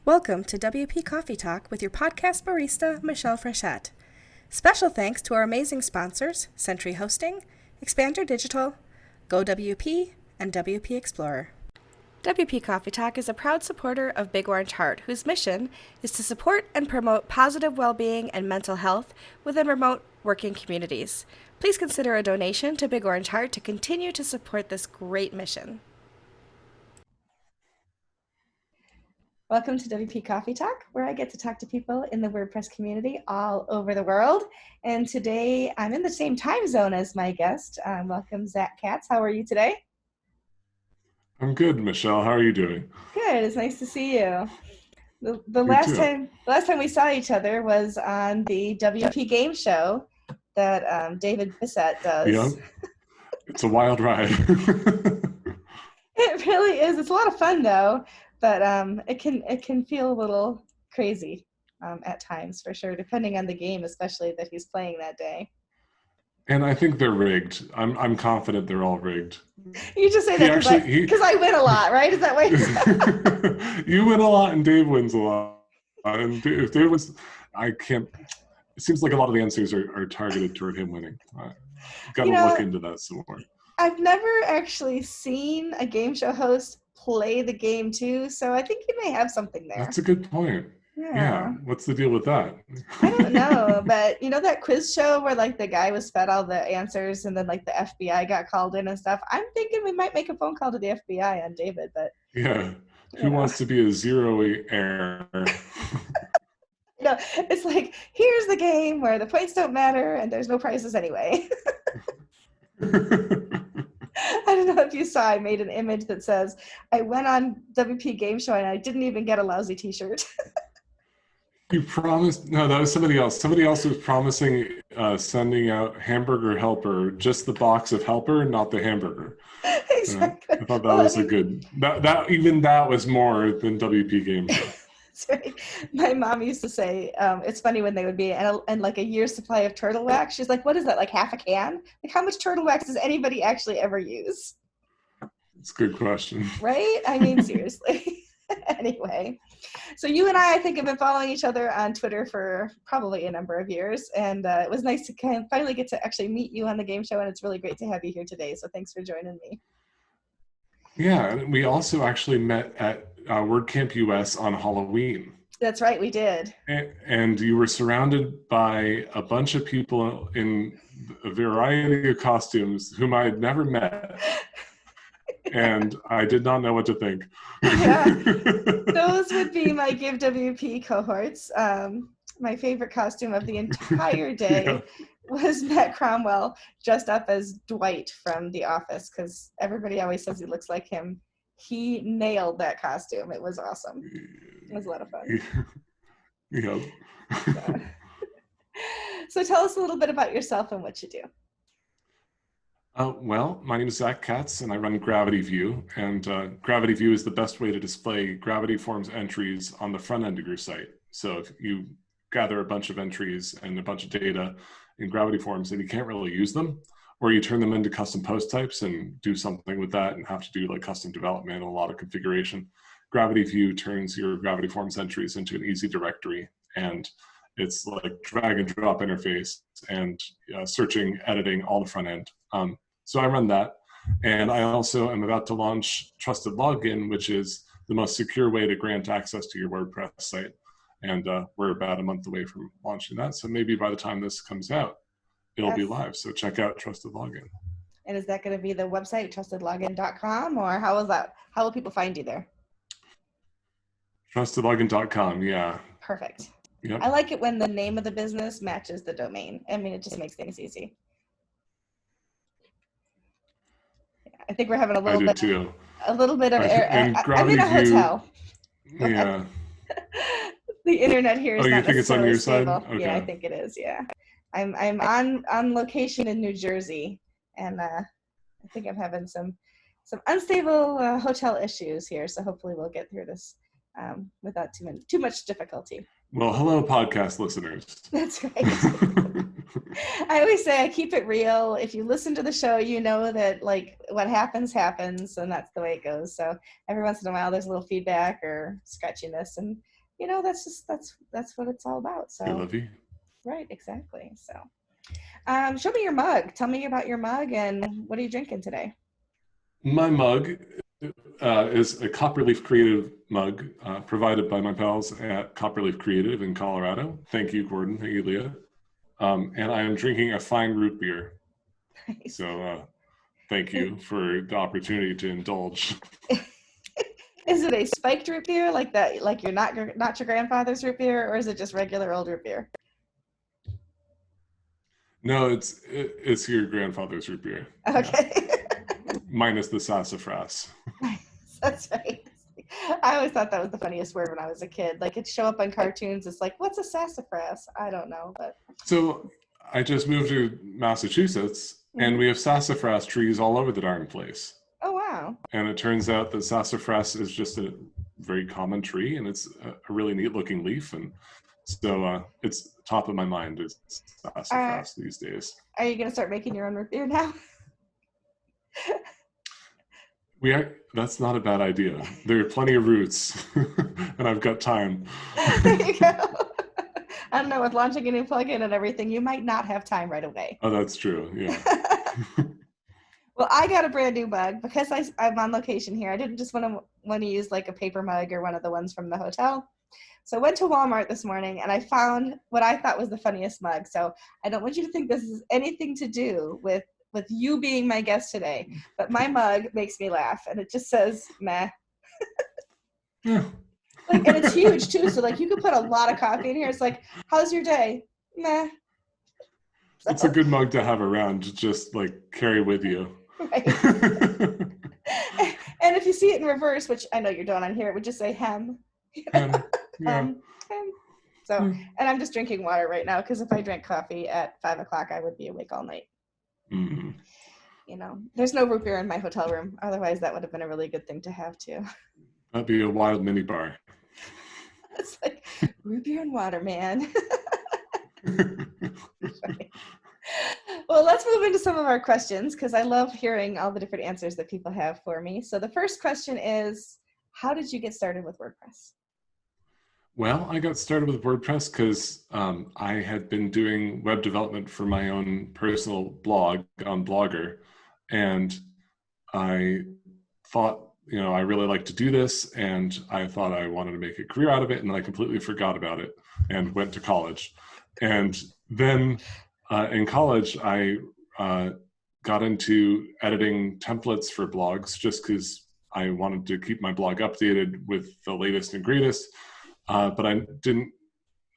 Welcome to WP Coffee Talk with your podcast barista, Michelle Frechette. Special thanks to our amazing sponsors, Century Hosting, Expander Digital, GoWP, and WP Explorer. WP Coffee Talk is a proud supporter of Big Orange Heart, whose mission is to support and promote positive well-being and mental health within remote working communities. Please consider a donation to Big Orange Heart to continue to support this great mission. Welcome to WP Coffee Talk, where I get to talk to people in the WordPress community all over the world. And today I'm in the same time zone as my guest. Welcome, Zack Katz. How are you today? I'm good, Michelle. How are you doing? Good. It's nice to see you. The last time we saw each other was on the WP game show that David Bissett does. Yeah, it's a wild ride. It really is. It's a lot of fun though, but it can feel a little crazy at times for sure, depending on the game, especially that he's playing that day. And I think they're rigged. I'm confident they're all rigged. You just say that because I win a lot, right? Is that why? You win a lot and Dave wins a lot. And if Dave wins, I can't. It seems like a lot of the answers are targeted toward him winning. Got to look into that some more. I've never actually seen a game show host play the game too, so I think you may have something there. That's a good point. Yeah. What's the deal with that? I don't know, but you know that quiz show where like the guy was fed all the answers and then like the FBI got called in and stuff? I'm thinking we might make a phone call to the FBI on David, but yeah. Who wants to be a zero error? No, it's like, here's the game where the points don't matter and there's no prizes anyway. I don't know if you saw, I made an image that says, I went on WP Game Show and I didn't even get a lousy t-shirt. You promised, no, that was somebody else. Somebody else was promising sending out Hamburger Helper, just the box of Helper, not the hamburger. Exactly. I thought that was a good, that was more than WP Game Show. That's right. My mom used to say, it's funny when they would be, and like a year's supply of turtle wax. She's like, what is that, like half a can? Like how much turtle wax does anybody actually ever use? It's a good question. Right? I mean, seriously. Anyway, so you and I think, have been following each other on Twitter for probably a number of years, and it was nice to kind of finally get to actually meet you on the game show, and it's really great to have you here today, so thanks for joining me. Yeah, we also actually met at WordCamp US on Halloween. That's right, we did. And you were surrounded by a bunch of people in a variety of costumes whom I had never met. And I did not know what to think. Yeah, those would be my Give WP cohorts. My favorite costume of the entire day was Matt Cromwell dressed up as Dwight from The Office, because everybody always says he looks like him. He nailed that costume. It was awesome. It was a lot of fun. Yeah. So tell us a little bit about yourself and what you do. Well, my name is Zack Katz, and I run Gravity View. And Gravity View is the best way to display Gravity Forms entries on the front end of your site. So if you gather a bunch of entries and a bunch of data in Gravity Forms and you can't really use them, or you turn them into custom post types and do something with that and have to do like custom development and a lot of configuration, Gravity View turns your Gravity Forms entries into an easy directory. And it's like drag and drop interface and searching, editing, all the front end. So I run that. And I also am about to launch Trusted Login, which is the most secure way to grant access to your WordPress site. And we're about a month away from launching that. So maybe by the time this comes out, it'll be live. So check out Trusted Login. And is that going to be the website, trustedlogin.com, or how will people find you there? Trustedlogin.com, yeah. Perfect. Yep. I like it when the name of the business matches the domain. I mean, it just makes things easy. Yeah, I think we're having a little bit of air. I'm in a hotel. Yeah. The internet here is you not think it's on your side? Okay. Yeah, I think it is. Yeah, I'm on location in New Jersey, and I think I'm having some unstable hotel issues here. So hopefully we'll get through this without too much difficulty. Well, hello, podcast listeners. That's right. I always say I keep it real. If you listen to the show, you know that like what happens, happens, and that's the way it goes. So every once in a while, there's a little feedback or scratchiness, and that's what it's all about. I So love you. right, exactly. So show me your mug. Tell me about your mug and what are you drinking today? My mug is a Copperleaf Creative mug provided by my pals at Copperleaf Creative in Colorado. Thank you, Gordon. Thank you, Leah. And I am drinking a fine root beer. Nice. So thank you for the opportunity to indulge. Is it a spiked root beer like that? Like you're not your grandfather's root beer, or is it just regular old root beer? No, it's your grandfather's root beer. Okay. Yeah. Minus the sassafras. That's right. I always thought that was the funniest word when I was a kid. Like it'd show up on cartoons. It's like, what's a sassafras? I don't know, but. So I just moved to Massachusetts, and we have sassafras trees all over the darn place. Oh, wow. And it turns out that sassafras is just a very common tree, and it's a really neat looking leaf. And so it's top of my mind is sassafras these days. Are you going to start making your own root beer now? That's not a bad idea. There are plenty of roots, and I've got time. There you go. I don't know, with launching a new plugin and everything, you might not have time right away. Oh, that's true. Yeah. Well, I got a brand new mug because I'm on location here. I didn't just want to use like a paper mug or one of the ones from the hotel. So I went to Walmart this morning and I found what I thought was the funniest mug. So I don't want you to think this is anything to do with you being my guest today, but my mug makes me laugh and it just says meh. Yeah. Like, and it's huge too, so like you could put a lot of coffee in here. It's like, how's your day? Meh. So, it's a good mug to have around to just like carry with you. Right. And if you see it in reverse, which I know you don't on here, it would just say hem. Hem. Yeah. Hem. So, and I'm just drinking water right now because if I drank coffee at 5 o'clock, I would be awake all night. Mm-hmm. You know, there's no root beer in my hotel room. Otherwise, that would have been a really good thing to have too. That'd be a wild mini bar. It's like root beer and water, man. Well, let's move into some of our questions because I love hearing all the different answers that people have for me. So the first question is, how did you get started with WordPress? Well, I got started with WordPress because I had been doing web development for my own personal blog on Blogger. And I thought, I really like to do this. And I thought I wanted to make a career out of it. And then I completely forgot about it and went to college. And then in college, I got into editing templates for blogs just because I wanted to keep my blog updated with the latest and greatest. But I didn't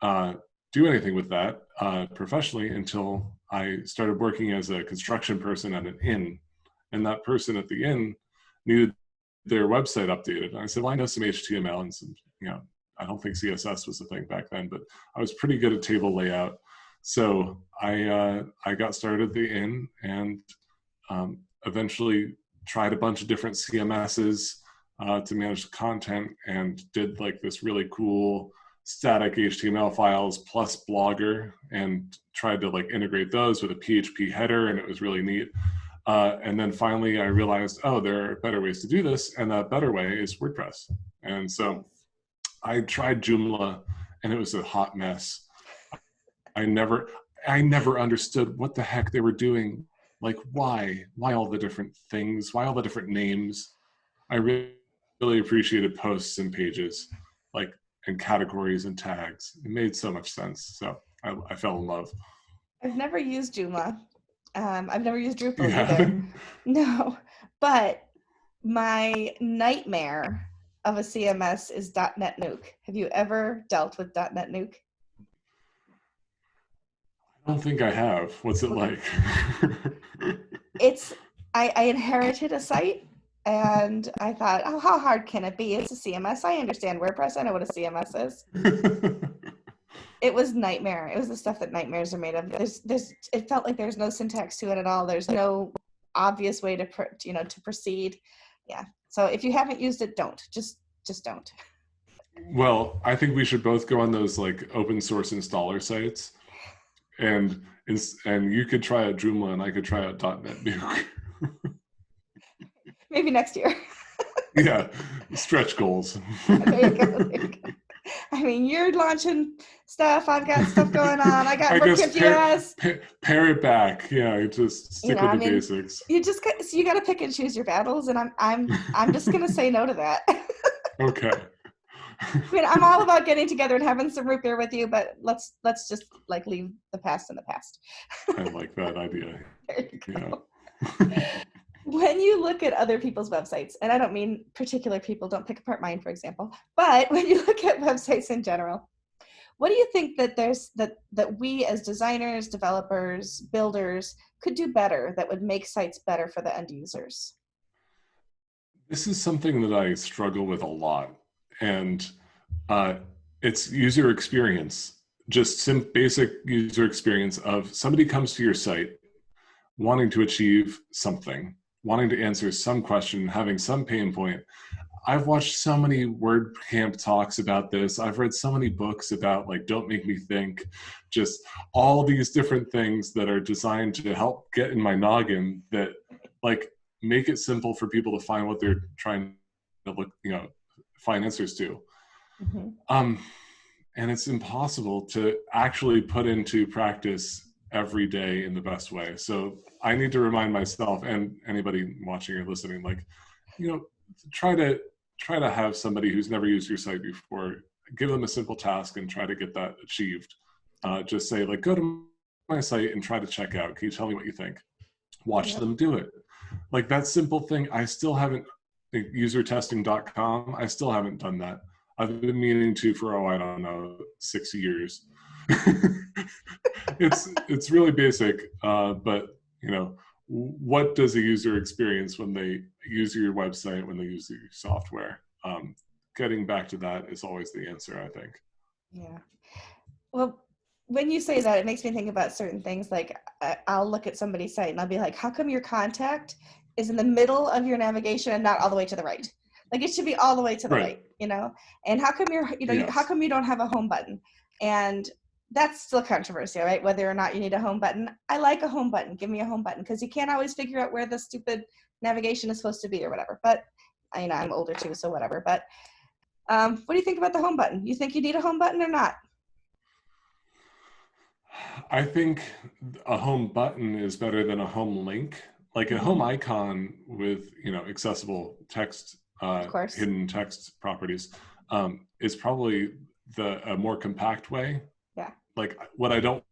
do anything with that professionally until I started working as a construction person at an inn. And that person at the inn needed their website updated. And I said, well, I know some HTML and some, I don't think CSS was a thing back then, but I was pretty good at table layout. So I got started at the inn and eventually tried a bunch of different CMSs to manage the content and did like this really cool static HTML files plus Blogger and tried to like integrate those with a PHP header, and it was really neat. And then finally I realized, there are better ways to do this, and that better way is WordPress. And so I tried Joomla and it was a hot mess. I never understood what the heck they were doing. Like why all the different things, why all the different names. I really appreciated posts and pages, like, and categories and tags. It made so much sense. So I fell in love. I've never used Joomla. I've never used Drupal either. No, but my nightmare of a CMS is .NET Nuke. Have you ever dealt with .NET Nuke? I don't think I have. What's it like? I inherited a site and I thought, how hard can it be? It's a CMS. I understand WordPress. I know what a CMS is. It was nightmare. It was the stuff that nightmares are made of. It felt like there's no syntax to it at all. There's no obvious way to proceed. Yeah. So if you haven't used it, don't. Just don't. Well, I think we should both go on those like open source installer sites, and and you could try out Joomla and I could try out .NET Nuke. Maybe next year. Yeah, stretch goals. There you go. There you go. I mean, you're launching stuff. I've got stuff going on. I got WordPress. Pare it back. Yeah, just stick with the basics. You got to pick and choose your battles, and I'm just gonna say no to that. Okay. I mean, I'm all about getting together and having some root beer with you, but let's just like leave the past in the past. I like that idea. There you go. Yeah. When you look at other people's websites, and I don't mean particular people, don't pick apart mine, for example, but when you look at websites in general, what do you think that that we as designers, developers, builders could do better that would make sites better for the end users? This is something that I struggle with a lot, and it's user experience, just basic user experience of somebody comes to your site wanting to achieve something, wanting to answer some question, having some pain point. I've watched so many WordCamp talks about this. I've read so many books about like, don't make me think, just all these different things that are designed to help get in my noggin that like make it simple for people to find what they're trying to find answers to. Mm-hmm. And it's impossible to actually put into practice every day in the best way. So I need to remind myself and anybody watching or listening, like, try to have somebody who's never used your site before, give them a simple task and try to get that achieved. Just say like, go to my site and try to check out. Can you tell me what you think? Watch them do it. Like that simple thing. I still haven't, usertesting.com, I still haven't done that. I've been meaning to for, I don't know, 6 years. It's really basic, but what does a user experience when they use your website, when they use your software? Getting back to that is always the answer, I think. Yeah. Well, when you say that, it makes me think about certain things. Like I'll look at somebody's site and I'll be like, how come your contact is in the middle of your navigation and not all the way to the right? Like it should be all the way to the right, And how come how come you don't have a home button? And that's still controversial, right? Whether or not you need a home button. I like a home button. Give me a home button, because you can't always figure out where the stupid navigation is supposed to be or whatever. But I'm older too, so whatever. But what do you think about the home button? You think you need a home button or not? I think a home button is better than a home link. Like a home icon with accessible text, hidden text properties, is probably a more compact way. Yeah. Like what I don't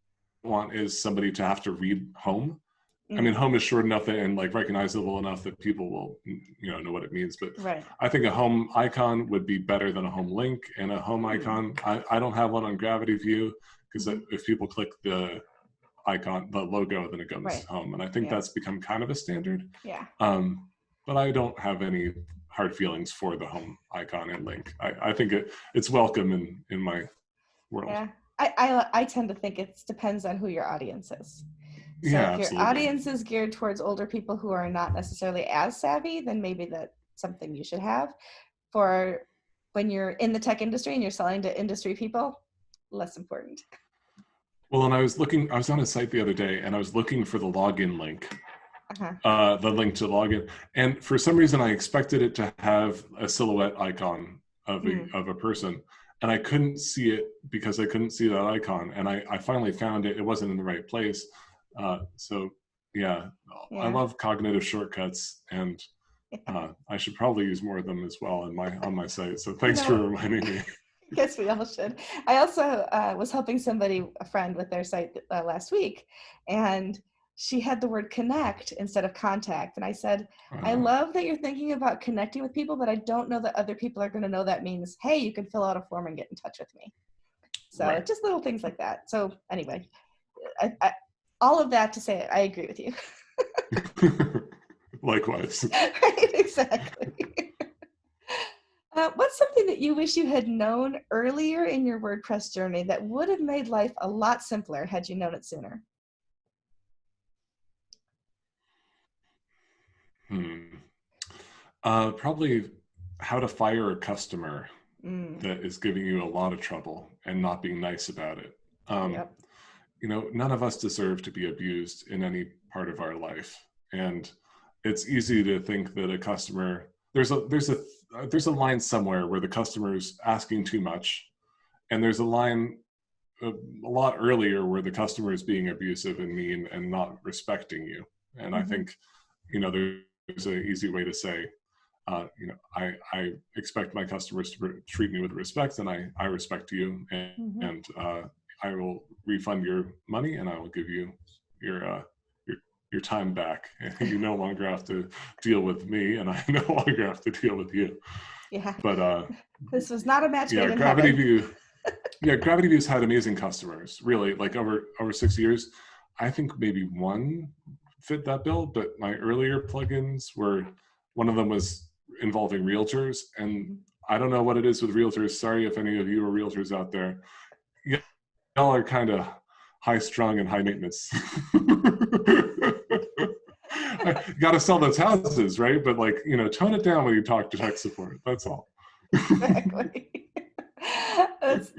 want is somebody to have to read home. I mean, home is short enough and like recognizable enough that people will know what it means. But I think a home icon would be better than a home link. And a home icon, I don't have one on Gravity View, because if people click the icon, the logo, then it goes home. And I think that's become kind of a standard. Yeah. But I don't have any hard feelings for the home icon and link. I think it's welcome in my world. Yeah. I tend to think it depends on who your audience is. So if your absolutely. audience is geared towards older people who are not necessarily as savvy, then maybe that's something you should have. For when you're in the tech industry and you're selling to industry people, less important. Well, and I was on a site the other day and I was looking for the login link, the link to login. And for some reason I expected it to have a silhouette icon of a person. And I couldn't see it because I couldn't see that icon. And I finally found it. It wasn't in the right place. So I love cognitive shortcuts, and I should probably use more of them as well on my site. So thanks for reminding me. I guess we all should. I also was helping a friend with their site last week, and she had the word connect instead of contact. And I said, I love that you're thinking about connecting with people, but I don't know that other people are going to know that means, hey, you can fill out a form and get in touch with me. So just little things like that. So anyway, I all of that to say, I agree with you. Likewise. Right, exactly. What's something that you wish you had known earlier in your WordPress journey that would have made life a lot simpler had you known it sooner? Probably how to fire a customer that is giving you a lot of trouble and not being nice about it. Yep. None of us deserve to be abused in any part of our life. And it's easy to think that a customer, there's a line somewhere where the customer's asking too much. And there's a line a lot earlier where the customer is being abusive and mean and not respecting you. And I think, there's an easy way to say, I expect my customers to treat me with respect, and I respect you, and I will refund your money, and I will give you your time back. You no longer have to deal with me, and I no longer have to deal with you. Yeah. But this was not a match made in Gravity heaven. View. Yeah, Gravity View's had amazing customers. Really, like over 6 years, I think maybe one fit that bill. But my earlier plugins one of them was involving realtors, and I don't know what it is with realtors. Sorry if any of you are realtors out there. Y'all are kind of high strung and high maintenance. Got to sell those houses, right? But tone it down when you talk to tech support. That's all. Exactly.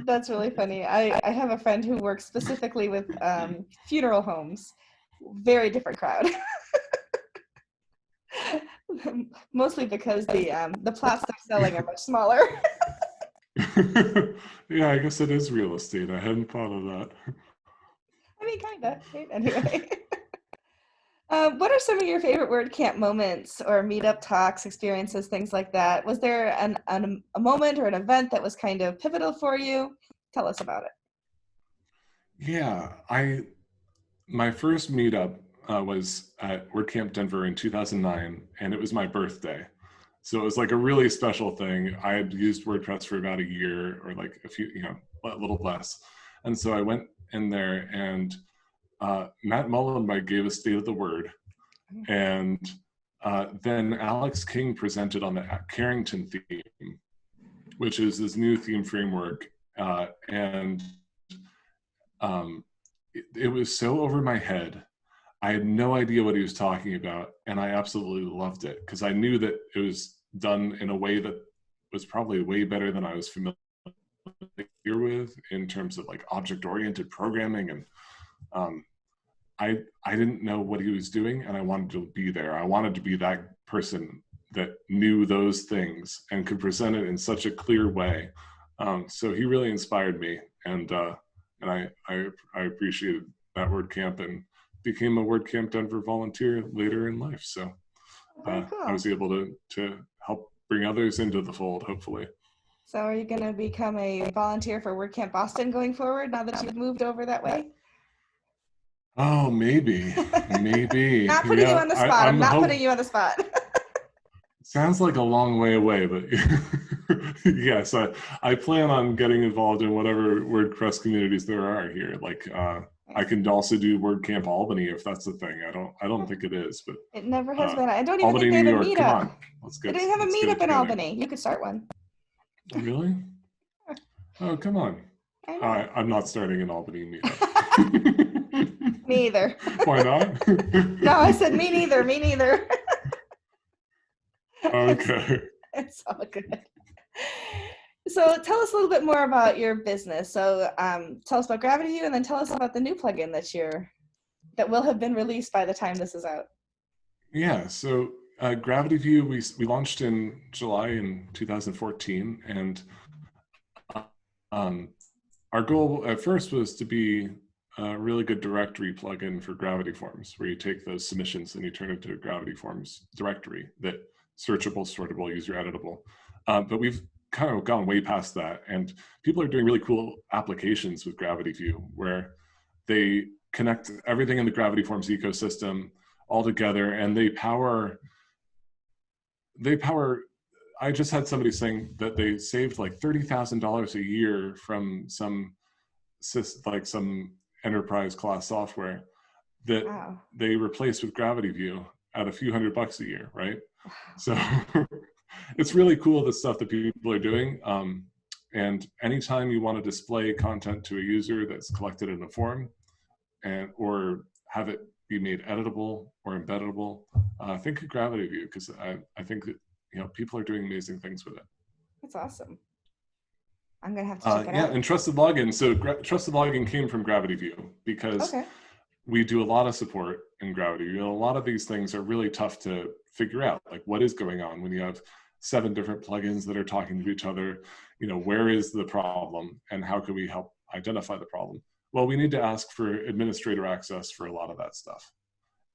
That's really funny. I have a friend who works specifically with funeral homes. Very different crowd. Mostly because the plots they're selling are much smaller. Yeah, I guess it is real estate. I hadn't thought of that. I mean, kind of. Anyway. What are some of your favorite WordCamp moments or meetup talks, experiences, things like that? Was there a moment or an event that was kind of pivotal for you? Tell us about it. Yeah, my first meetup was at WordCamp Denver in 2009, and it was my birthday. So it was like a really special thing. I had used WordPress for about a year or like a few, a little less. And so I went in there, and Matt Mullenweg gave a State of the Word. And then Alex King presented on the Carrington theme, which is this new theme framework. And it was so over my head. I had no idea what he was talking about, and I absolutely loved it because I knew that it was done in a way that was probably way better than I was familiar with in terms of like object-oriented programming. And I didn't know what he was doing, and I wanted to be there. I wanted to be that person that knew those things and could present it in such a clear way. So he really inspired me, and I appreciated that WordCamp and became a WordCamp Denver volunteer later in life. So cool. I was able to help bring others into the fold, hopefully. So are you going to become a volunteer for WordCamp Boston going forward now that you've moved over that way? Oh, maybe. Not putting you on the spot. I'm not putting you on the spot. Sounds like a long way away, but yes, I plan on getting involved in whatever WordPress communities there are here. Like I can also do WordCamp Albany if that's the thing. I don't think it is, but it never has been. I don't even Albany, think they have New a York. meetup. Come on, let's get. They don't have a meetup in Albany. You could start one. Really? Oh, come on. I'm not starting an Albany meetup. Me either. Why not? No, I said me neither. Me neither. Okay. It's all good. So tell us a little bit more about your business. So tell us about Gravity View, and then tell us about the new plugin that will have been released by the time this is out. Yeah. So Gravity View we launched in July in 2014, and our goal at first was to be a really good directory plugin for Gravity Forms, where you take those submissions and you turn it to a Gravity Forms directory that searchable, sortable, user editable. But we've kind of gone way past that, and people are doing really cool applications with Gravity View where they connect everything in the Gravity Forms ecosystem all together, and they power. I just had somebody saying that they saved like $30,000 a year from some enterprise class software that they replaced with Gravity View at a few $100 a year, right? So it's really cool, the stuff that people are doing. And anytime you want to display content to a user that's collected in a form, or have it be made editable or embeddable, think of Gravity View, because I think that people are doing amazing things with it. That's awesome. I'm going to have to check it Yeah, out. and trusted login. So trusted login came from Gravity View because we do a lot of support in Gravity View. And a lot of these things are really tough to figure out. Like, what is going on when you have 7 different plugins that are talking to each other? Where is the problem and how can we help identify the problem? Well, we need to ask for administrator access for a lot of that stuff.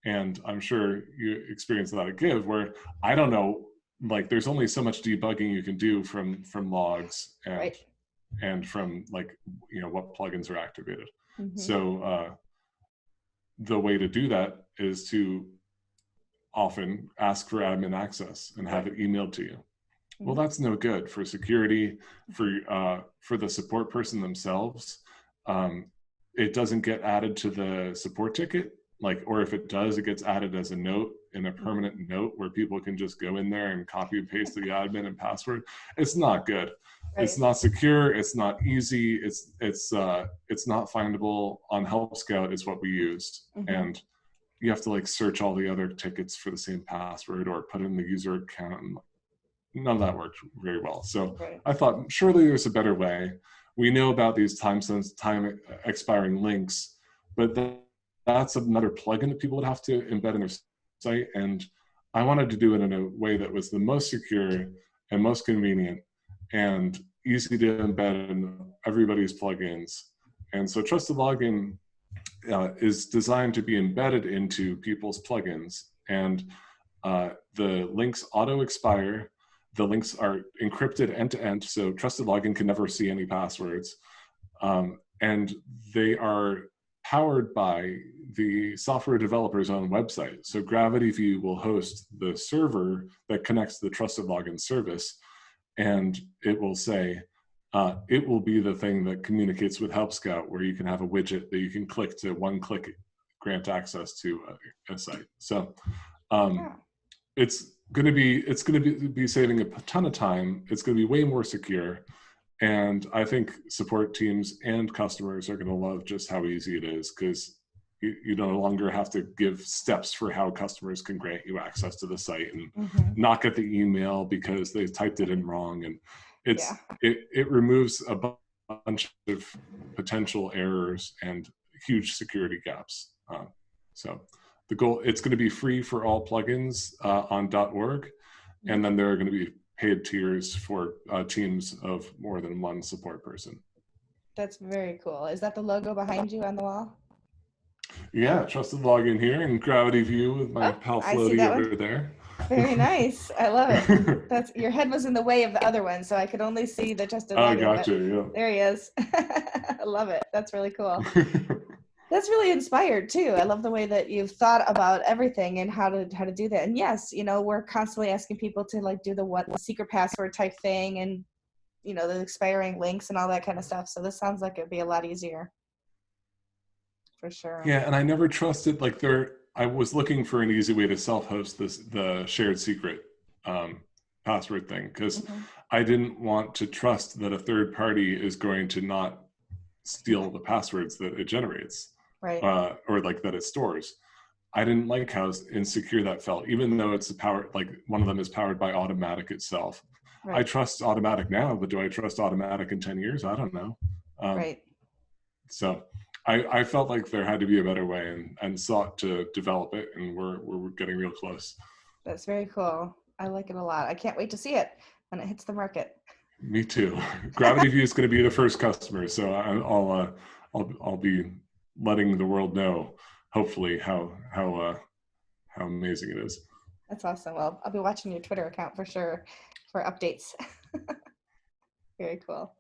And I'm sure you experience that at Give, where I don't know, like there's only so much debugging you can do from logs and from what plugins are activated. So the way to do that is to often ask for admin access and have it emailed to you. Well, that's no good for security, for the support person themselves. It doesn't get added to the support ticket, or if it does, it gets added as a note in a permanent note where people can just go in there and copy and paste the admin and password. It's not good. Right. It's not secure. It's not easy. It's not findable. On Help Scout is what we used, and you have to search all the other tickets for the same password or put in the user account. None of that worked very well. So I thought, surely there's a better way. We know about these time expiring links, but that's another plugin that people would have to embed in their site. And I wanted to do it in a way that was the most secure and most convenient and easy to embed in everybody's plugins. And so Trusted Login is designed to be embedded into people's plugins. And the links auto expire. The links are encrypted end to end, so Trusted Login can never see any passwords. And they are powered by the software developer's own website. So Gravity View will host the server that connects to the Trusted Login service, and it will say, it will be the thing that communicates with Help Scout, where you can have a widget that you can click to one-click grant access to a site. So it's going to be saving a ton of time. It's going to be way more secure. And I think support teams and customers are going to love just how easy it is, because you no longer have to give steps for how customers can grant you access to the site and not get the email because they typed it in wrong. And it removes a bunch of potential errors and huge security gaps. So the goal, it's going to be free for all plugins on .org, and then there are going to be paid tiers for teams of more than one support person. That's very cool. Is that the logo behind you on the wall? Yeah, Trusted Login here and Gravity View with my pal Floaty over there. Very nice. I love it. Your head was in the way of the other one, so I could only see the Trusted Login. Oh, gotcha. Yeah. There he is. I love it. That's really cool. That's really inspired too. I love the way that you've thought about everything and how to do that. And yes, we're constantly asking people to do the secret password type thing and the expiring links and all that kind of stuff. So this sounds like it'd be a lot easier. For sure. Yeah, and I never trusted I was looking for an easy way to self-host the shared secret password thing, because I didn't want to trust that a third party is going to not steal the passwords that it generates. Right. Or that it stores. I didn't like how insecure that felt, even though it's one of them is powered by Automatic itself. Right. I trust Automatic now, but do I trust Automatic in 10 years? I don't know. Right. So I felt like there had to be a better way and sought to develop it, and we're getting real close. That's very cool. I like it a lot. I can't wait to see it when it hits the market. Me too. Gravity View is going to be the first customer, so I'll be letting the world know, hopefully, how amazing it is. That's awesome. Well, I'll be watching your Twitter account for sure for updates. Very cool.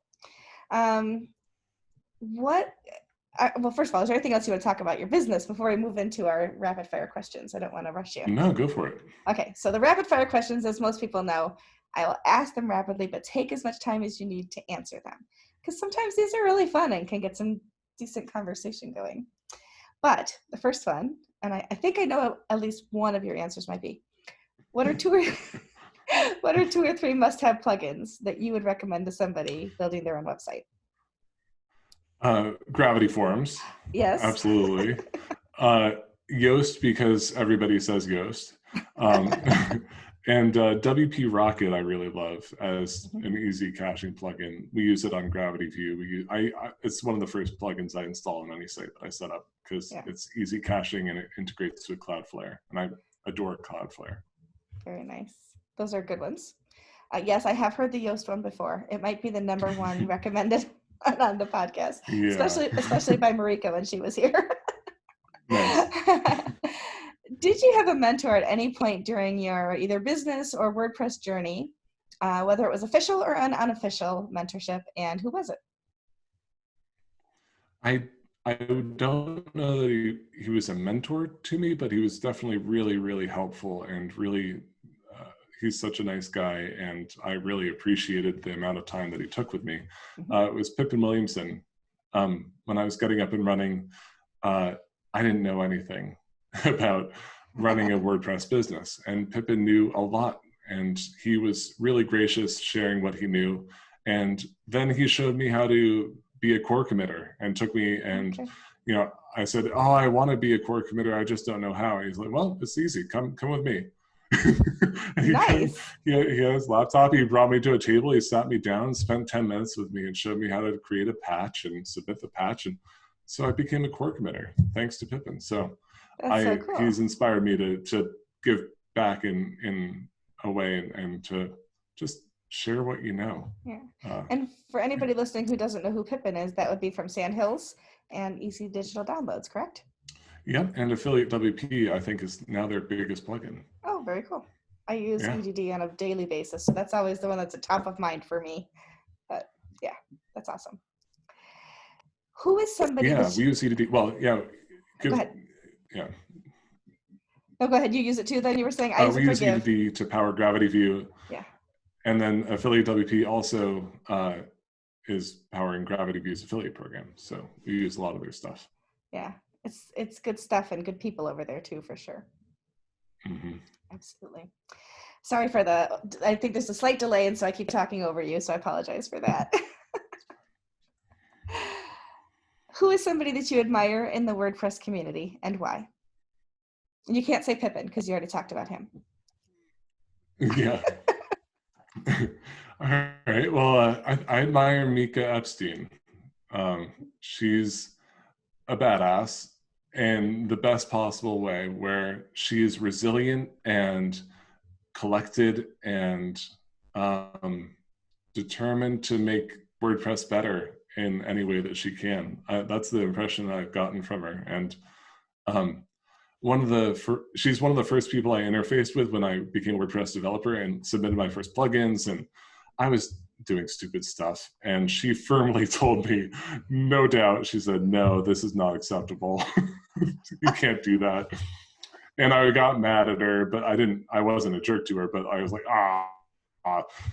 Well, first of all, is there anything else you want to talk about your business before we move into our rapid fire questions? I don't want to rush you. No, go for it. Okay, so the rapid fire questions, as most people know, I will ask them rapidly, but take as much time as you need to answer them, because sometimes these are really fun and can get some decent conversation going. But the first one, and I think I know at least one of your answers might be, what are two or three must-have plugins that you would recommend to somebody building their own website? Gravity Forms. Yes. Absolutely. Yoast, because everybody says Yoast. And WP Rocket I really love as an easy caching plugin. We use it on Gravity View. It's one of the first plugins I install on any site that I set up because it's easy caching and it integrates with Cloudflare. And I adore Cloudflare. Very nice. Those are good ones. Yes, I have heard the Yoast one before. It might be the number one recommended on the podcast, especially by Marika when she was here. Nice. Did you have a mentor at any point during your either business or WordPress journey, whether it was official or an unofficial mentorship, and who was it? I don't know that he was a mentor to me, but he was definitely really, really helpful and really, he's such a nice guy, and I really appreciated the amount of time that he took with me. It was Pippin Williamson. When I was getting up and running, I didn't know anything about running a WordPress business, and Pippin knew a lot, and he was really gracious sharing what he knew. And then he showed me how to be a core committer and took me and, I said, oh, I want to be a core committer. I just don't know how. And he's like, well, it's easy. Come with me. Nice. He had his laptop. He brought me to a table. He sat me down, spent 10 minutes with me and showed me how to create a patch and submit the patch. And so I became a core committer thanks to Pippin. So so cool. He's inspired me to give back in a way and to just share what you know. Yeah. And for anybody listening who doesn't know who Pippin is, that would be from Sandhills and Easy Digital Downloads, correct? Yeah, and Affiliate WP, I think, is now their biggest plugin. Oh, very cool. I use EDD on a daily basis, so that's always the one that's a top of mind for me. But yeah, that's awesome. Who is somebody? Yeah, we use EDD. Well, yeah. Good. Go ahead. Yeah. No, go ahead. You use it too. Then you were saying I we use EDD to power Gravity View. Yeah. And then Affiliate WP also is powering Gravity View's affiliate program. So we use a lot of their stuff. Yeah, it's good stuff and good people over there too, for sure. Mm-hmm. Absolutely. Sorry for I think there's a slight delay, and so I keep talking over you, so I apologize for that. Who is somebody that you admire in the WordPress community and why? And you can't say Pippin because you already talked about him. Yeah. All right. Well, I admire Mika Epstein. She's a badass in the best possible way, where she is resilient and collected and determined to make WordPress better in any way that she can. That's the impression I've gotten from her. And she's one of the first people I interfaced with when I became a WordPress developer and submitted my first plugins, and I was doing stupid stuff. And she firmly told me, no doubt, she said, no, this is not acceptable. You can't do that. And I got mad at her, but I wasn't a jerk to her, but I was like,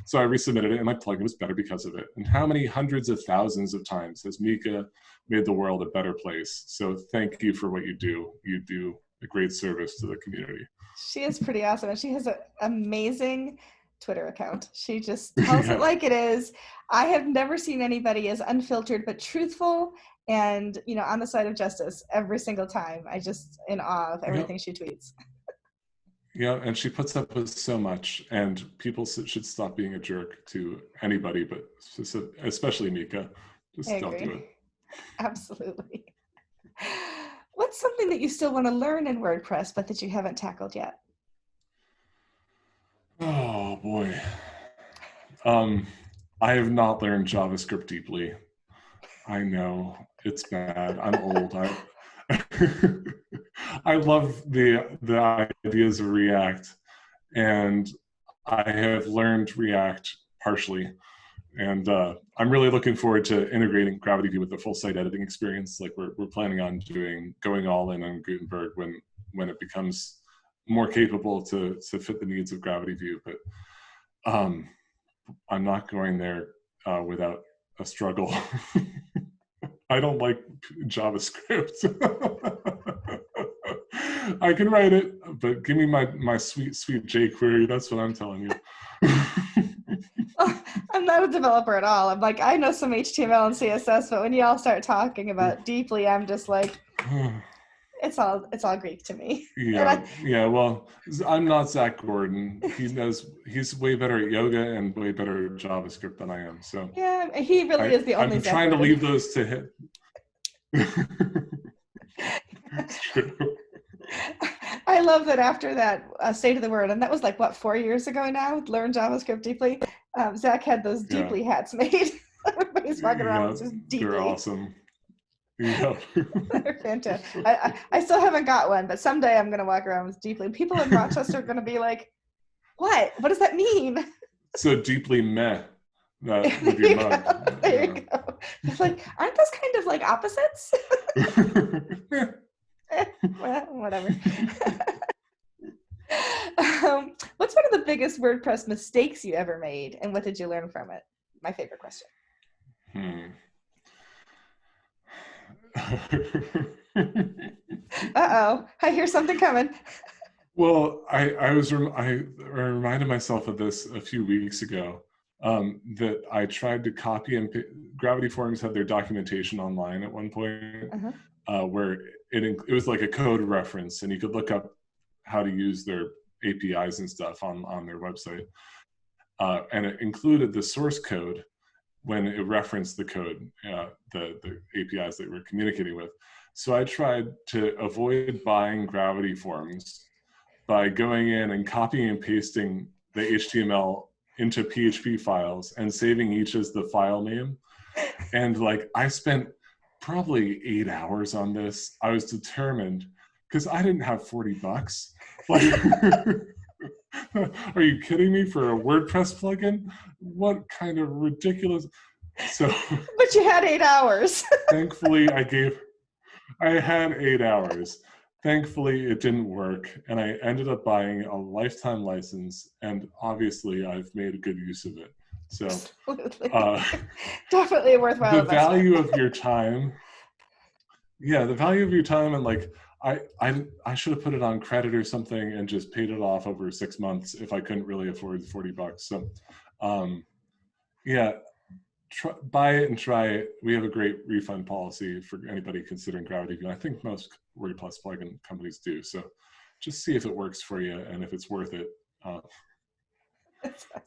so I resubmitted it, and my plugin was better because of it. And how many hundreds of thousands of times has Mika made the world a better place? So thank you for what you do. You do a great service to the community. She is pretty awesome, and she has an amazing Twitter account. She just tells it like it is. I have never seen anybody as unfiltered but truthful and, on the side of justice every single time. I just in awe of everything she tweets. Yeah, and she puts up with so much, and people should stop being a jerk to anybody, but especially Mika. Just don't do it. Absolutely. What's something that you still want to learn in WordPress, but that you haven't tackled yet? Oh, boy. I have not learned JavaScript deeply. I know, it's bad. I'm old. I love the ideas of React, and I have learned React partially. And I'm really looking forward to integrating Gravity View with the full site editing experience. Like we're planning on going all in on Gutenberg when it becomes more capable to fit the needs of Gravity View. But I'm not going there without a struggle. I don't like JavaScript. I can write it, but give me my sweet jQuery. That's what I'm telling you. I'm not a developer at all. I'm like, I know some HTML and CSS, but when you all start talking about deeply, I'm just like, It's all Greek to me. Yeah. Well, I'm not Zack Gordon. He's way better at yoga and way better at JavaScript than I am. So yeah, he really is the only. I'm trying to leave those to him. It's true. I love that after that State of the Word, and that was like, what, 4 years ago now, Learn JavaScript Deeply, Zack had those Deeply hats made. Everybody's walking around with just Deeply. They're awesome. Yeah. They're fantastic. I still haven't got one, but someday I'm going to walk around with Deeply. People in Rochester are going to be like, what does that mean? So deeply meh. With your mug. There you go. It's like, aren't those kind of like opposites? Well, whatever. What's one of the biggest WordPress mistakes you ever made, and what did you learn from it? My favorite question. Uh-oh, I hear something coming. Well, I reminded myself of this a few weeks ago, that I tried to copy and Gravity Forms had their documentation online at one point, where it was like a code reference, and you could look up how to use their APIs and stuff on their website, and it included the source code when it referenced the code, the APIs that we're communicating with. So I tried to avoid buying Gravity Forms by going in and copying and pasting the HTML into PHP files and saving each as the file name. And like, I spent probably 8 hours on this. I was determined, because I didn't have $40. Like, are you kidding me, for a WordPress plugin? What kind of ridiculous? So, but you had 8 hours. Thankfully, I had 8 hours. Thankfully, it didn't work, and I ended up buying a lifetime license, and obviously, I've made a good use of it. So, definitely a worthwhile the value of your time. Yeah, the value of your time, and like, I should have put it on credit or something and just paid it off over 6 months if I couldn't really afford $40. So, yeah. Buy it and try it. We have a great refund policy for anybody considering Gravity View. I think most WordPress plugin companies do. So just see if it works for you and if it's worth it.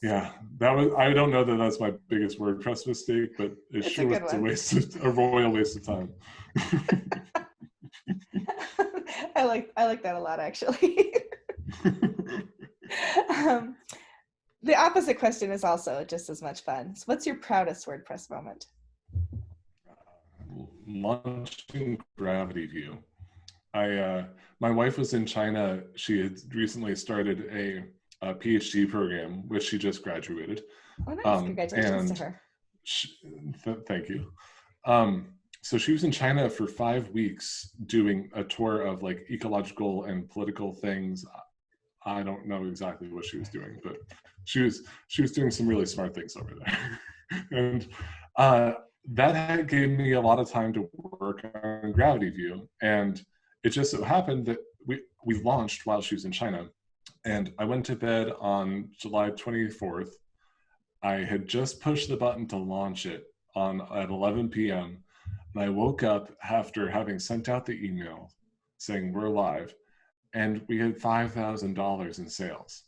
Yeah, I don't know that that's my biggest WordPress mistake, but it sure was a royal waste of time. I like that a lot, actually. The opposite question is also just as much fun. So what's your proudest WordPress moment? Launching Gravity View. My wife was in China. She had recently started a PhD program, which she just graduated. Oh, nice. Congratulations to her. Thank you. So she was in China for 5 weeks doing a tour of like ecological and political things. I don't know exactly what she was doing, but she was doing some really smart things over there. And that gave me a lot of time to work on Gravity View. And it just so happened that we launched while she was in China. And I went to bed on July 24th. I had just pushed the button to launch it at 11 p.m. And I woke up after having sent out the email saying we're live. And we had $5,000 in sales.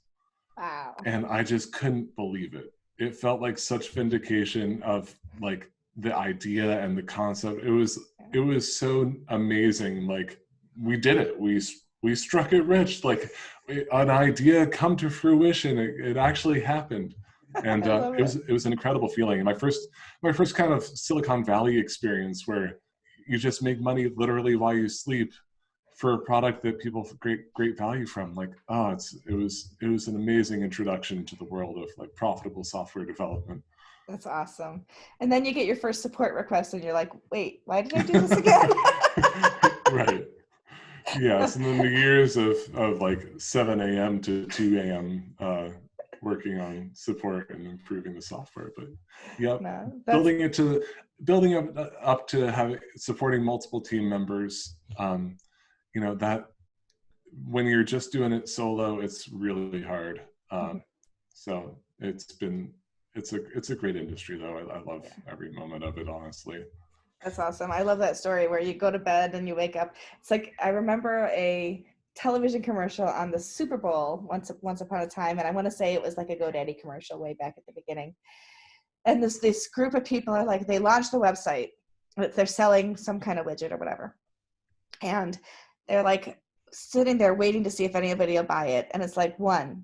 Wow. And I just couldn't believe it. It felt like such vindication of like the idea and the concept. It was so amazing. Like, we did it. We struck it rich. Like, an idea come to fruition. It actually happened. And it was an incredible feeling. And my first kind of Silicon Valley experience, where you just make money literally while you sleep for a product that people great value from. Like, it was an amazing introduction to the world of like profitable software development. That's awesome. And then you get your first support request and you're like, wait, why did I do this again? Right. Yes. And then the years of like 7 a.m. to 2 a.m. Working on support and improving the software. But yep, building up to supporting multiple team members. That when you're just doing it solo, it's really hard. So it's a great industry, though. I love every moment of it, honestly. That's awesome. I love that story where you go to bed and you wake up. It's like, I remember a television commercial on the Super Bowl once upon a time, and I want to say it was like a GoDaddy commercial way back at the beginning. And this group of people are like, they launched the website, they're selling some kind of widget or whatever, and they're like sitting there waiting to see if anybody will buy it, and it's like 1,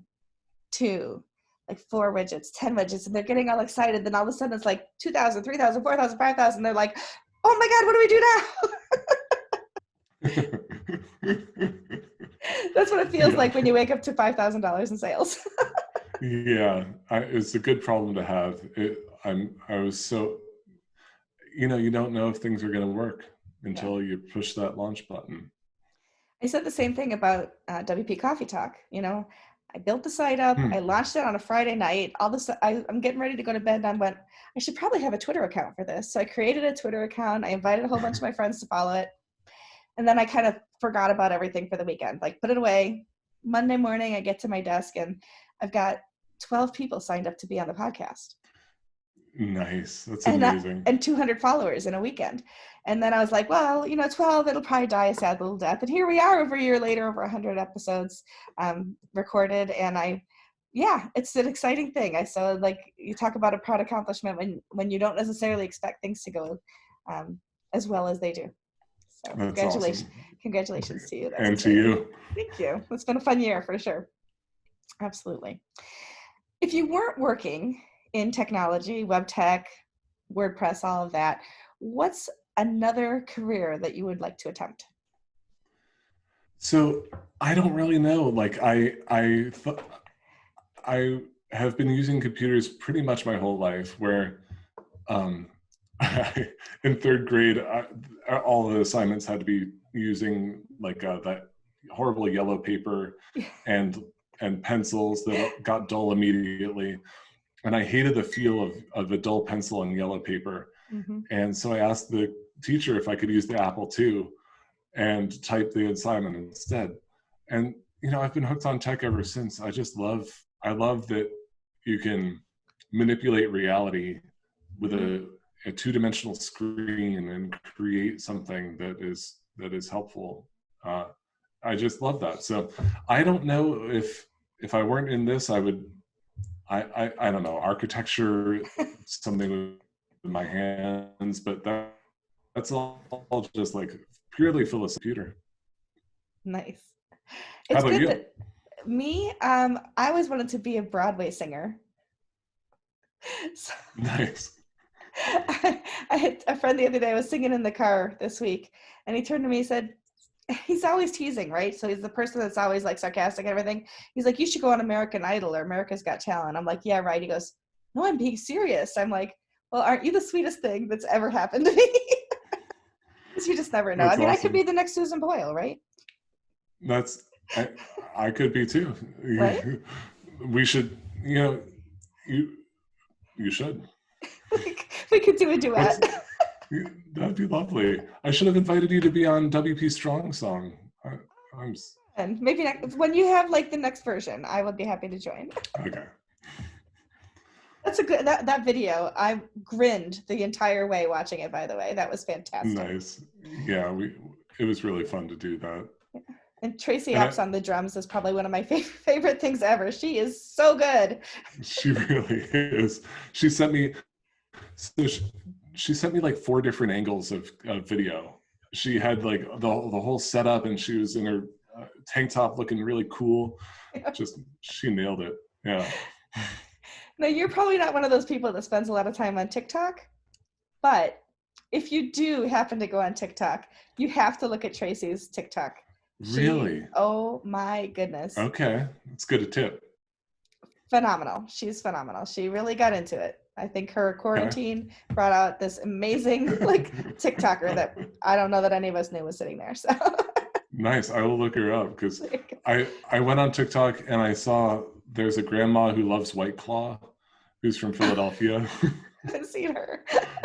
2, like 4 widgets, 10 widgets, and they're getting all excited. Then all of a sudden it's like 2,000, 3,000, 4,000, 5,000. They're like, oh my God, what do we do now? That's what it feels like when you wake up to $5,000 in sales. Yeah, it's a good problem to have. I was so, you don't know if things are going to work until you push that launch button. I said the same thing about WPCoffeeTalk. I built the site up. I launched it on a Friday night. I'm getting ready to go to bed, and I went, I should probably have a Twitter account for this. So I created a Twitter account. I invited a whole bunch of my friends to follow it. And then I kind of forgot about everything for the weekend, like put it away. Monday morning, I get to my desk, and I've got 12 people signed up to be on the podcast. Nice. That's amazing. And 200 followers in a weekend. And then I was like, well, 12, it'll probably die a sad little death. And here we are over a year later, over 100 episodes recorded. And it's an exciting thing. So like you talk about a proud accomplishment when you don't necessarily expect things to go as well as they do. So That's congratulations to you. That's and exciting. To you. Thank you. It's been a fun year for sure. Absolutely. If you weren't working in technology, web tech, WordPress, all of that, what's another career that you would like to attempt? So I don't really know. Like I have been using computers pretty much my whole life, where in third grade, all the assignments had to be using like that horrible yellow paper and pencils that got dull immediately. And I hated the feel of a dull pencil and yellow paper. Mm-hmm. And so I asked the teacher if I could use the Apple II and type the assignment instead. And, I've been hooked on tech ever since. I love that you can manipulate reality with a two-dimensional screen and create something that is helpful. I just love that. So I don't know if I weren't in this, I would, I don't know, architecture, something with my hands, but that's all just like purely philosophy. Nice. How about you? Me, I always wanted to be a Broadway singer. So, nice. I had a friend the other day, I was singing in the car this week, and he turned to me and said, he's always teasing, right? So he's the person that's always like sarcastic and everything. He's like, you should go on American Idol or America's Got Talent. I'm like, yeah, right. He goes, no, I'm being serious. I'm like, well, aren't you the sweetest thing that's ever happened to me? Because you just never know. That's I mean, awesome. I could be the next Susan Boyle, right? I could be too. Right? We should, you should. We could do a duet. That'd be lovely. I should have invited you to be on WP Strong Song. And maybe when you have like the next version, I would be happy to join. Okay. That's a good, that video, I grinned the entire way watching it, by the way. That was fantastic. Nice. Yeah, it was really fun to do that. Yeah. And Tracy Epps on the drums is probably one of my favorite things ever. She is so good. She really is. She sent me like 4 different angles of video. She had like the whole setup, and she was in her tank top looking really cool. Yeah. She nailed it. Yeah. Now, you're probably not one of those people that spends a lot of time on TikTok, but if you do happen to go on TikTok, you have to look at Tracy's TikTok. Really? Oh my goodness. Okay. It's good a tip. Phenomenal. She's phenomenal. She really got into it. I think her quarantine brought out this amazing TikToker that I don't know that any of us knew was sitting there. So nice. I will look her up, because I went on TikTok and I saw there's a grandma who loves White Claw, who's from Philadelphia. I've seen her.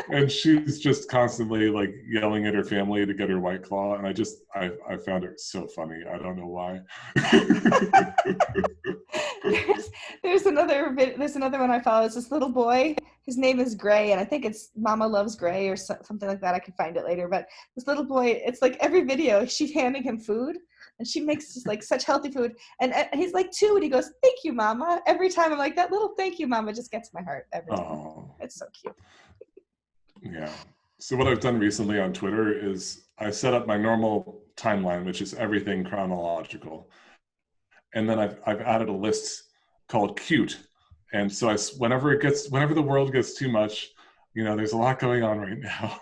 And she's just constantly like yelling at her family to get her White Claw. And I found it so funny. I don't know why. There's another one I follow. It's this little boy. His name is Gray, and I think it's Mama Loves Gray or something like that. I can find it later. But this little boy, it's like every video she's handing him food, and she makes just like such healthy food. And he's like 2, and he goes, "Thank you, Mama." Every time I'm like, that little "thank you, Mama" just gets my heart every time. Oh. It's so cute. Yeah. So what I've done recently on Twitter is I set up my normal timeline, which is everything chronological. And then I've added a list called cute. And so whenever the world gets too much, there's a lot going on right now.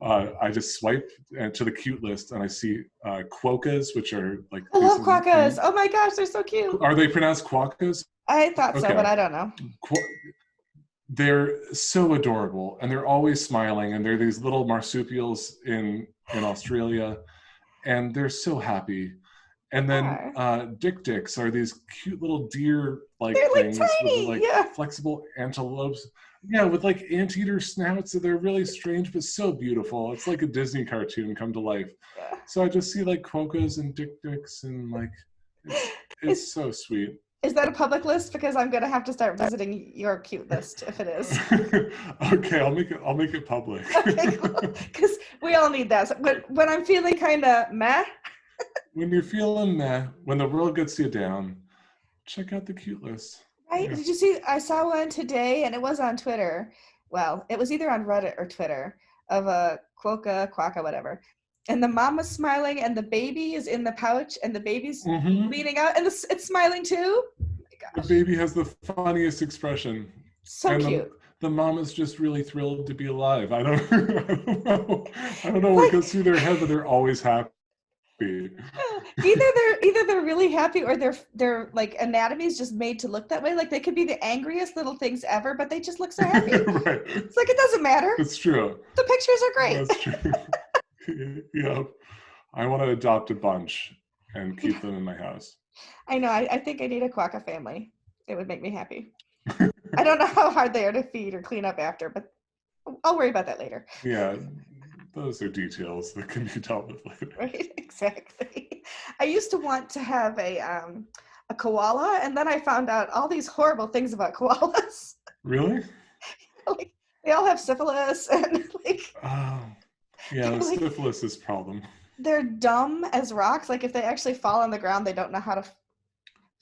I just swipe to the cute list and I see quokkas, which are like. I love quokkas. Oh my gosh, they're so cute. Are they pronounced quokkas? I thought so, but I don't know. They're so adorable, and they're always smiling, and they're these little marsupials in Australia, and they're so happy. And then dik-diks are these cute little deer-like things tiny, with flexible antelopes. Yeah, with like anteater snouts. So they're really strange, but so beautiful. It's like a Disney cartoon come to life. Yeah. So I just see like quokkas and dik-diks, and like it's so sweet. Is that a public list? Because I'm gonna have to start visiting your cute list if it is. Okay, I'll make it public. Okay, cool. Because we all need that. But when I'm feeling kind of meh. When you're feeling meh, when the world gets you down, check out the cute list. Right? Yeah. Did you see? I saw one today, and it was on Twitter. Well, it was either on Reddit or Twitter of a quokka, whatever. And the mama's smiling, and the baby is in the pouch, and the baby's leaning out, and it's smiling too. Oh my gosh. The baby has the funniest expression. So cute. The mom is just really thrilled to be alive. I don't know. I don't know what goes through their head, but they're always happy. Either they're really happy, or their like anatomy is just made to look that way. Like they could be the angriest little things ever, but they just look so happy. Right. It's like it doesn't matter. It's true. The pictures are great. That's true. Yeah, I want to adopt a bunch and keep them in my house. I know. I think I need a quokka family. It would make me happy. I don't know how hard they are to feed or clean up after, but I'll worry about that later. Yeah, those are details that can be dealt with later. Right, exactly. I used to want to have a koala, and then I found out all these horrible things about koalas. Really? Like, they all have syphilis and like. Oh. Yeah, the syphilis is a problem. They're dumb as rocks. Like if they actually fall on the ground, they don't know how to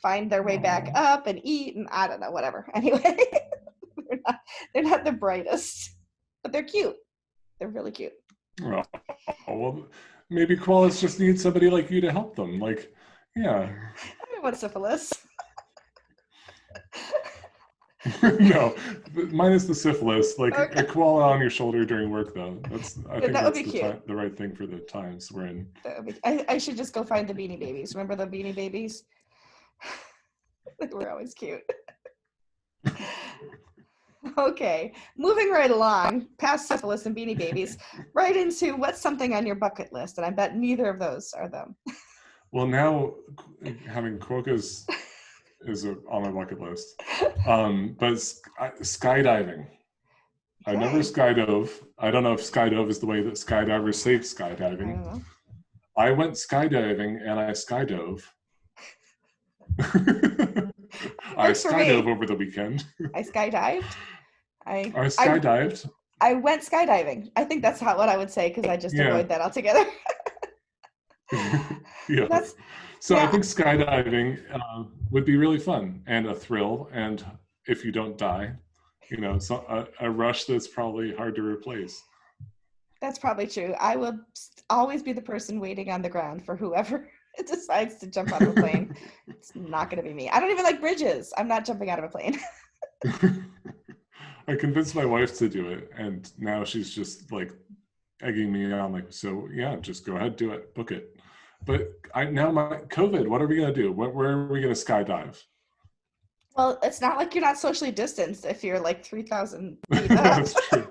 find their way back up and eat, and I don't know, whatever. Anyway, they're not the brightest, but they're cute. They're really cute. Well, maybe koalas just need somebody like you to help them. Like, yeah. I don't want syphilis. No, minus the syphilis. Like a koala on your shoulder during work, though. I think that's the right thing for the times we're in. I should just go find the Beanie Babies. Remember the Beanie Babies? They were always cute. Okay, moving right along, past syphilis and Beanie Babies, right into what's something on your bucket list, and I bet neither of those are them. Well, now having quokkas is on my bucket list, but skydiving. Okay. I never skydove. I don't know if skydove is the way that skydivers say skydiving. I don't know. I went skydiving and I skydove. I skydove over the weekend. I skydived. I skydived. I went skydiving. I think that's what I would say, because I just avoid that altogether. Yeah. I think skydiving would be really fun and a thrill, and if you don't die, it's a rush that's probably hard to replace. That's probably true. I will always be the person waiting on the ground for whoever decides to jump out of a plane. It's not going to be me. I don't even like bridges. I'm not jumping out of a plane. I convinced my wife to do it, and now she's just like egging me on, like, so yeah, just go ahead, do it, book it. But now my COVID, what are we going to do? Where are we going to skydive? Well, it's not like you're not socially distanced if you're like 3,000 feet up. That's true.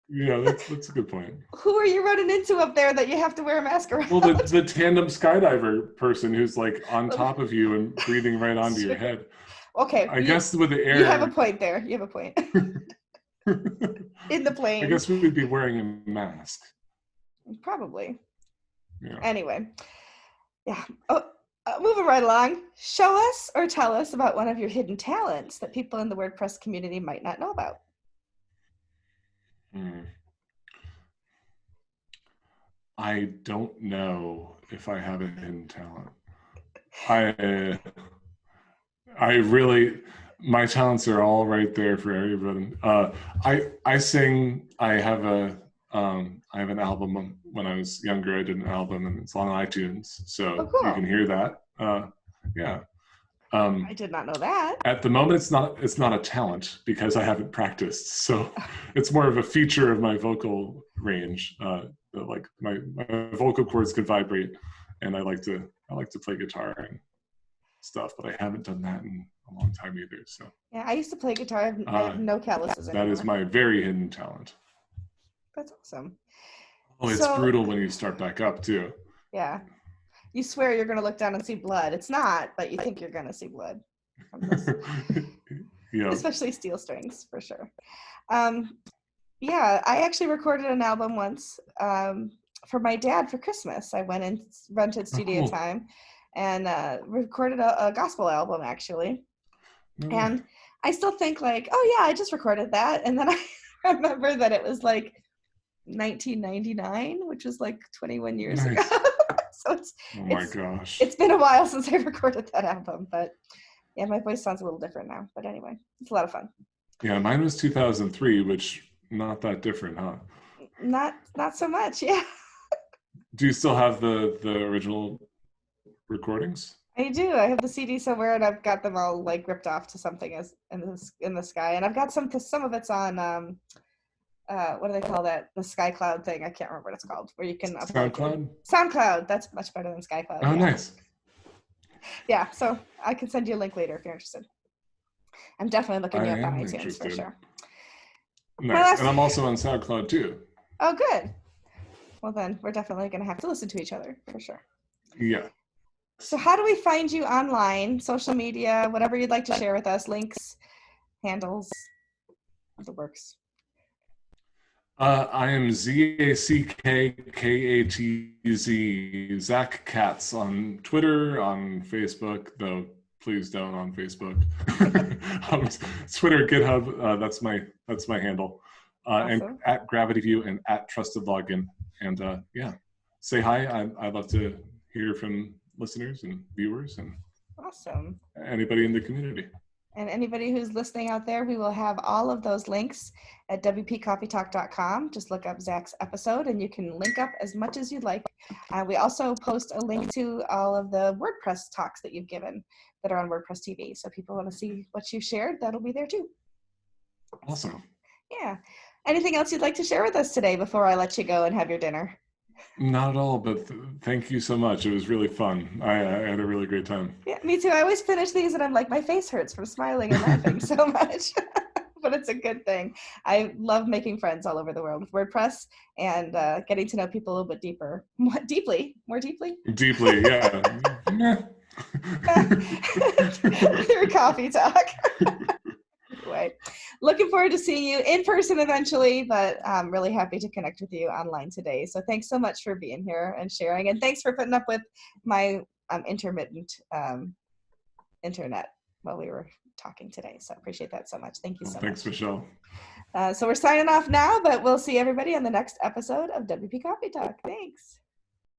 Yeah, that's a good point. Who are you running into up there that you have to wear a mask around? Well, the tandem skydiver person who's like on top of you and breathing right onto your head. Okay. I guess with the air. You have a point there. You have a point. In the plane. I guess we would be wearing a mask. Probably. Yeah. Anyway. Yeah. Oh, Moving right along, show us or tell us about one of your hidden talents that people in the WordPress community might not know about. I don't know if I have a hidden talent. I really, my talents are all right there for everybody. I sing. I have an album. When I was younger, I did an album, and it's on iTunes, so cool. you can hear that. Yeah. I did not know that. At the moment, it's not a talent because I haven't practiced. So it's more of a feature of my vocal range. Like my vocal cords could vibrate, and I like to play guitar and stuff, but I haven't done that in a long time either. So yeah, I used to play guitar. I have no calluses anymore. That is my very hidden talent. That's awesome. Oh, it's brutal when you start back up too. Yeah. You swear you're going to look down and see blood. It's not, but you think you're going to see blood. Yeah. Especially steel strings, for sure. Yeah, I actually recorded an album once for my dad for Christmas. I went and rented studio time and recorded a gospel album, actually. And I still think like, oh yeah, I just recorded that. And then I remember that it was like 1999, which was like 21 years ago. So gosh. It's been a while since I recorded that album, but yeah, my voice sounds a little different now. But anyway, it's a lot of fun. Yeah, mine was 2003, which not that different, huh? Not so much, yeah. Do you still have the original recordings? I do. I have the CD somewhere, and I've got them all like ripped off to something as in the sky, and I've got some of it's on what do they call that? The SkyCloud thing. I can't remember what it's called. Where you can upload SoundCloud. That's much better than SkyCloud. Oh, yeah. Nice. Yeah, so I can send you a link later if you're interested. I'm definitely looking you up on iTunes for sure. Nice. And I'm also on SoundCloud too. Oh, good. Well, then we're definitely going to have to listen to each other for sure. Yeah. So how do we find you online, social media, whatever you'd like to share with us, links, handles, the works? I am ZACKKATZ, Zack Katz on Twitter, on Facebook, though please don't on Facebook. Twitter, GitHub, that's my handle. Awesome. And at Gravity View and at Trusted Login. And yeah, say hi. I'd love to hear from listeners and viewers and awesome. Anybody in the community. And anybody who's listening out there, we will have all of those links at WPCoffeeTalk.com. Just look up Zack's episode and you can link up as much as you'd like. We also post a link to all of the WordPress talks that you've given that are on WordPress TV. So if people want to see what you shared, that'll be there too. Awesome. So, yeah. Anything else you'd like to share with us today before I let you go and have your dinner? Not at all, but thank you so much. It was really fun. I had a really great time. Yeah, me too. I always finish these and I'm like, my face hurts from smiling and laughing so much. But it's a good thing. I love making friends all over the world with WordPress and getting to know people a little bit deeper. More deeply, Deeply, yeah. Through Coffee Talk. Anyway, looking forward to seeing you in person eventually, but I'm really happy to connect with you online today. So thanks so much for being here and sharing, and thanks for putting up with my intermittent internet while we were talking today. So appreciate that so much. Thank you so much. Thanks, Michelle. So we're signing off now, but we'll see everybody on the next episode of WP Coffee Talk. Thanks.